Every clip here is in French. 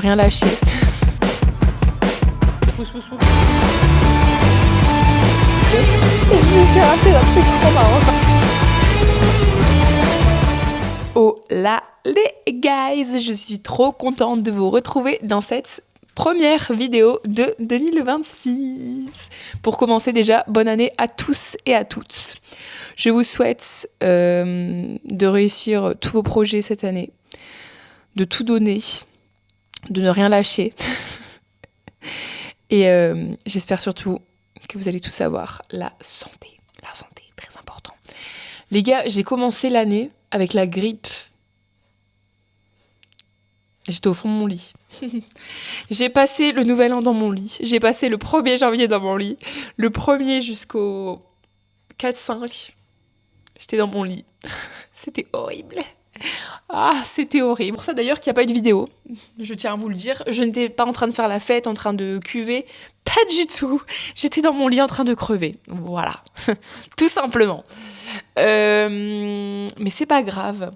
Rien lâcher. Et je me suis rappelé d'un truc trop marrant. Oh là les guys, je suis trop contente de vous retrouver dans cette première vidéo de 2026. Pour commencer déjà, bonne année à tous et à toutes. Je vous souhaite de réussir tous vos projets cette année, de tout donner, de ne rien lâcher. Et j'espère surtout que vous allez tous avoir la santé. La santé, très important. Les gars, j'ai commencé l'année avec la grippe. J'étais au fond de mon lit. J'ai passé le nouvel an dans mon lit. J'ai passé le 1er janvier dans mon lit. Le 1er jusqu'au 4-5. J'étais dans mon lit. C'était horrible. Ah, c'était horrible. Pour ça d'ailleurs qu'il n'y a pas eu de vidéo. Je tiens à vous le dire. Je n'étais pas en train de faire la fête, en train de cuver. Pas du tout. J'étais dans mon lit en train de crever. Voilà. Tout simplement. Mais c'est pas grave.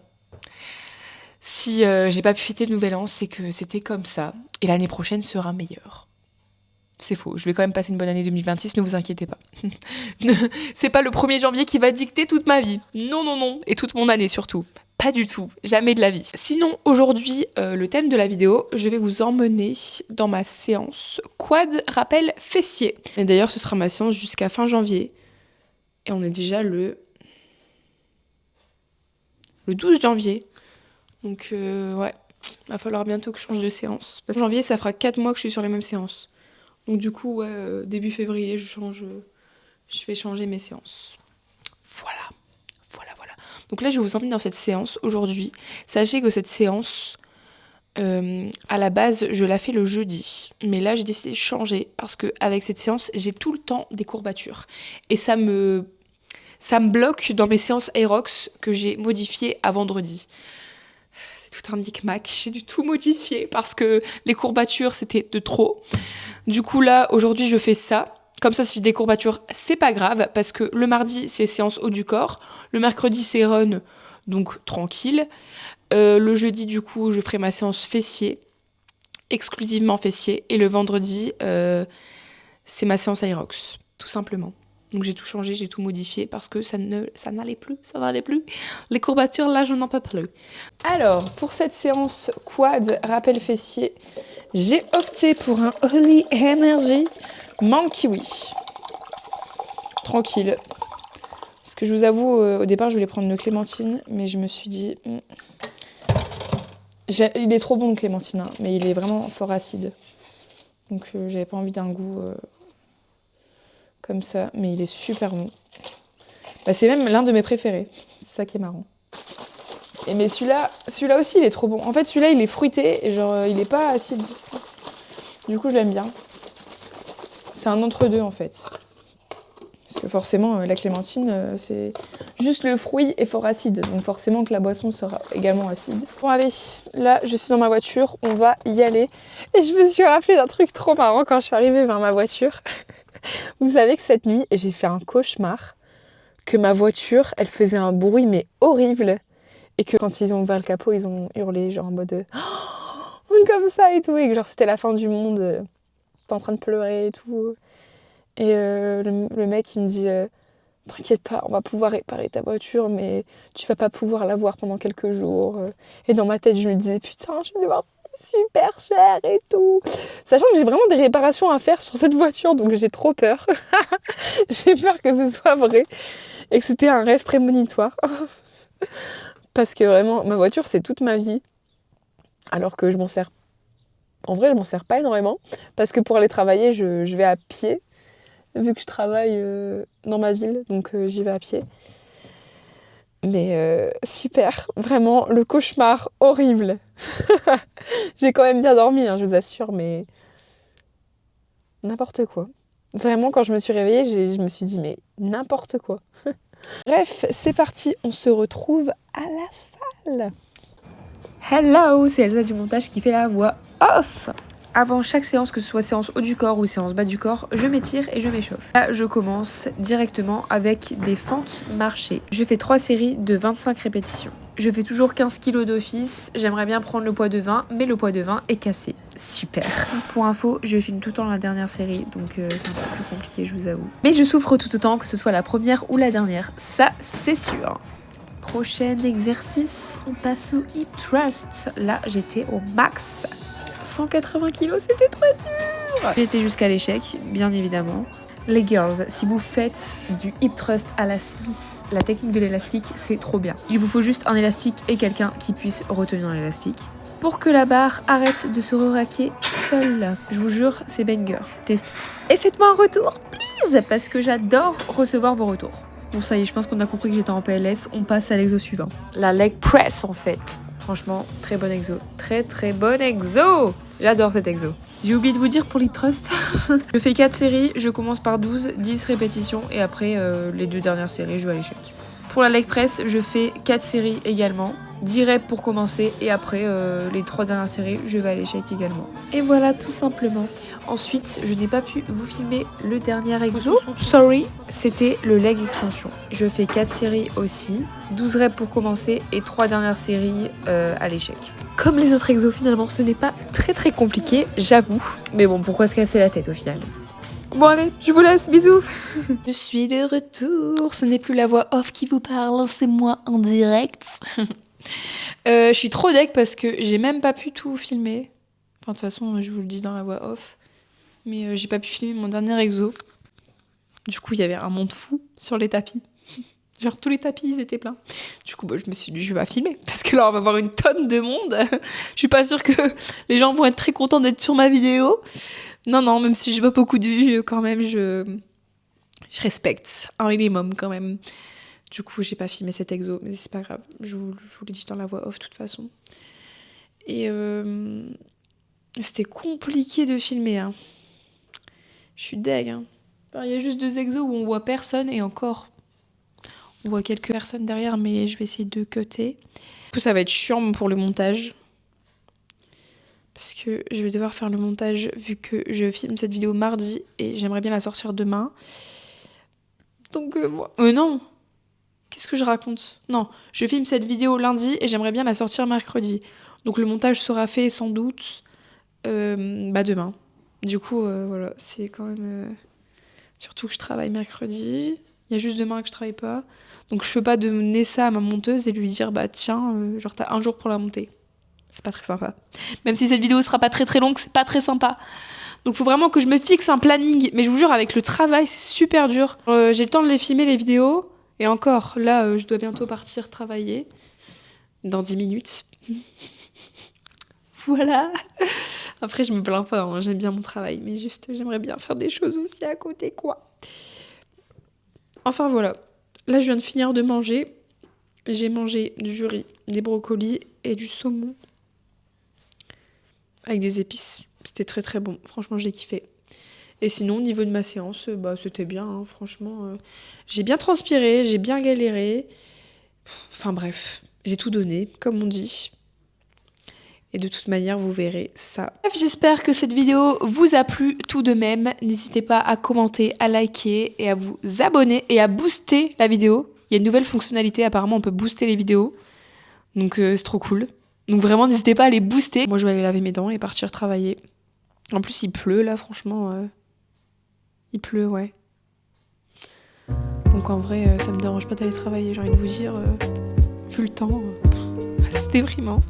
Si j'ai pas pu fêter le nouvel an, c'est que c'était comme ça. Et l'année prochaine sera meilleure. C'est faux. Je vais quand même passer une bonne année 2026, ne vous inquiétez pas. C'est pas le 1er janvier qui va dicter toute ma vie. Non, non, non. Et toute mon année surtout. Pas du tout. Jamais de la vie. Sinon, aujourd'hui, le thème de la vidéo, je vais vous emmener dans ma séance quad rappel fessier. Et d'ailleurs, ce sera ma séance jusqu'à fin janvier. Et on est déjà le 12 janvier. Donc, ouais, va falloir bientôt que je change de séance. Parce que en janvier, ça fera 4 mois que je suis sur les mêmes séances. Donc, du coup, ouais, début février, je vais changer mes séances. Voilà. Donc là, je vais vous emmener dans cette séance aujourd'hui. Sachez que cette séance, à la base, je la fais le jeudi. Mais là, j'ai décidé de changer parce qu'avec cette séance, j'ai tout le temps des courbatures. Et ça me bloque dans mes séances Aerox que j'ai modifiées à vendredi. Tout un micmac, j'ai dû tout modifier parce que les courbatures c'était de trop. Du coup là aujourd'hui je fais ça, comme ça si j'ai des courbatures c'est pas grave parce que le mardi c'est séance haut du corps, le mercredi c'est run donc tranquille, le jeudi du coup je ferai ma séance fessier, exclusivement fessier et le vendredi c'est ma séance Aerox tout simplement. Donc j'ai tout changé, j'ai tout modifié parce que ça n'allait plus. Les courbatures, là, je n'en peux plus. Alors, pour cette séance quad rappel fessier, j'ai opté pour un Holy Energy mangue kiwi. Tranquille. Parce que je vous avoue, au départ, je voulais prendre une clémentine, mais je me suis dit... il est trop bon le clémentine, hein, mais il est vraiment fort acide. Donc j'avais pas envie d'un goût... comme ça, mais il est super bon. Bah, c'est même l'un de mes préférés. C'est ça qui est marrant. Mais celui-là aussi, il est trop bon. En fait, celui-là, il est fruité et genre, il est pas acide. Du coup, je l'aime bien. C'est un entre-deux, en fait. Parce que forcément, la clémentine, c'est juste le fruit est fort acide. Donc forcément que la boisson sera également acide. Bon, allez, là, je suis dans ma voiture. On va y aller. Et je me suis rappelé d'un truc trop marrant quand je suis arrivée vers ma voiture. Vous savez que cette nuit, j'ai fait un cauchemar, que ma voiture, elle faisait un bruit mais horrible, et que quand ils ont ouvert le capot, ils ont hurlé genre en mode oh, comme ça et tout, et que genre c'était la fin du monde, t'es en train de pleurer et tout. Et le mec il me dit t'inquiète pas, on va pouvoir réparer ta voiture, mais tu vas pas pouvoir la voir pendant quelques jours. Et dans ma tête je me disais putain, je vais devoir super cher et tout. Sachant que j'ai vraiment des réparations à faire sur cette voiture, donc j'ai trop peur. J'ai peur que ce soit vrai et que c'était un rêve prémonitoire. Parce que vraiment, ma voiture, c'est toute ma vie. Alors que je m'en sers... En vrai, je m'en sers pas énormément. Parce que pour aller travailler, je vais à pied. Vu que je travaille dans ma ville, donc j'y vais à pied. Mais super, vraiment, le cauchemar horrible. J'ai quand même bien dormi, hein, je vous assure, mais n'importe quoi. Vraiment, quand je me suis réveillée, je me suis dit, mais n'importe quoi. Bref, c'est parti, on se retrouve à la salle. Hello, c'est Elsa du montage qui fait la voix off. Avant chaque séance, que ce soit séance haut du corps ou séance bas du corps, je m'étire et je m'échauffe. Là, je commence directement avec des fentes marchées. Je fais 3 séries de 25 répétitions. Je fais toujours 15 kilos d'office, j'aimerais bien prendre le poids de 20, mais le poids de 20 est cassé. Super. Pour info, je filme tout le temps la dernière série, donc c'est un peu plus compliqué, je vous avoue. Mais je souffre tout autant que ce soit la première ou la dernière, ça c'est sûr. Prochain exercice, on passe au hip thrust. Là, j'étais au max. 180 kilos, c'était trop dur. J'ai été jusqu'à l'échec, bien évidemment. Les girls, si vous faites du hip thrust à la Smith, la technique de l'élastique, c'est trop bien. Il vous faut juste un élastique et quelqu'un qui puisse retenir l'élastique pour que la barre arrête de se re-raquer seule. Je vous jure, c'est banger. Test. Et faites-moi un retour, please, parce que j'adore recevoir vos retours. Bon, ça y est, je pense qu'on a compris que j'étais en PLS. On passe à l'exo suivant. La leg press, en fait. Franchement, très bon exo. Très bon exo. J'adore cet exo. J'ai oublié de vous dire pour l'hip thrust. Je fais 4 séries, je commence par 12, 10 répétitions et après les 2 dernières séries, je vais à l'échec. Pour la leg press, je fais 4 séries également, 10 reps pour commencer et après les 3 dernières séries, je vais à l'échec également. Et voilà, tout simplement. Ensuite, je n'ai pas pu vous filmer le dernier exo. Sorry, c'était le leg extension. Je fais 4 séries aussi, 12 reps pour commencer et 3 dernières séries à l'échec. Comme les autres exos, finalement, ce n'est pas très compliqué, j'avoue. Mais bon, pourquoi se casser la tête au final ? Bon allez, je vous laisse, bisous. Je suis de retour, ce n'est plus la voix off qui vous parle, c'est moi en direct. Je suis trop deg parce que j'ai même pas pu tout filmer. Enfin, de toute façon, je vous le dis dans la voix off. Mais j'ai pas pu filmer mon dernier exo. Du coup, il y avait un monde fou sur les tapis. Genre, tous les tapis, ils étaient pleins. Du coup, je me suis dit, je vais pas filmer. Parce que là, on va avoir une tonne de monde. Je suis pas sûre que les gens vont être très contents d'être sur ma vidéo. Non, même si j'ai pas beaucoup de vues, quand même, je respecte un minimum, quand même. Du coup, j'ai pas filmé cet exo, mais c'est pas grave. Je vous l'ai dit dans la voix off, de toute façon. Et c'était compliqué de filmer. Hein. Je suis deg. Hein. Il y a juste 2 exos où on voit personne, et encore... On voit quelques personnes derrière, mais je vais essayer de cutter. Du coup, ça va être chiant pour le montage. Parce que je vais devoir faire le montage vu que je filme cette vidéo mardi et j'aimerais bien la sortir demain. Donc, non. Qu'est-ce que je raconte ? Non, je filme cette vidéo lundi et j'aimerais bien la sortir mercredi. Donc, le montage sera fait sans doute demain. Du coup, voilà, c'est quand même... Surtout que je travaille mercredi. Il y a juste demain que je travaille pas. Donc je peux pas donner ça à ma monteuse et lui dire tiens, genre t'as un jour pour la monter. C'est pas très sympa. Même si cette vidéo sera pas très longue, c'est pas très sympa. Donc faut vraiment que je me fixe un planning. Mais je vous jure, avec le travail, c'est super dur. J'ai le temps de les filmer, les vidéos. Et encore, là, je dois bientôt partir travailler. Dans 10 minutes. Voilà. Après, je me plains pas, hein. J'aime bien mon travail. Mais juste, j'aimerais bien faire des choses aussi à côté, quoi. Enfin voilà, là je viens de finir de manger. J'ai mangé du riz, des brocolis et du saumon. Avec des épices. C'était très bon, franchement j'ai kiffé. Et sinon au niveau de ma séance, c'était bien, hein. Franchement. J'ai bien transpiré, j'ai bien galéré. Enfin bref, j'ai tout donné, comme on dit. Et de toute manière, vous verrez ça. Bref, j'espère que cette vidéo vous a plu tout de même. N'hésitez pas à commenter, à liker et à vous abonner et à booster la vidéo. Il y a une nouvelle fonctionnalité, apparemment on peut booster les vidéos. Donc c'est trop cool. Donc vraiment, n'hésitez pas à les booster. Moi, je vais aller laver mes dents et partir travailler. En plus, il pleut là, franchement. Il pleut, ouais. Donc en vrai, ça me dérange pas d'aller travailler. J'ai envie de vous dire, vu le temps, c'est déprimant.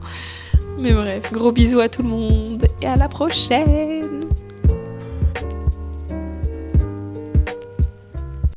Mais bref, gros bisous à tout le monde et à la prochaine!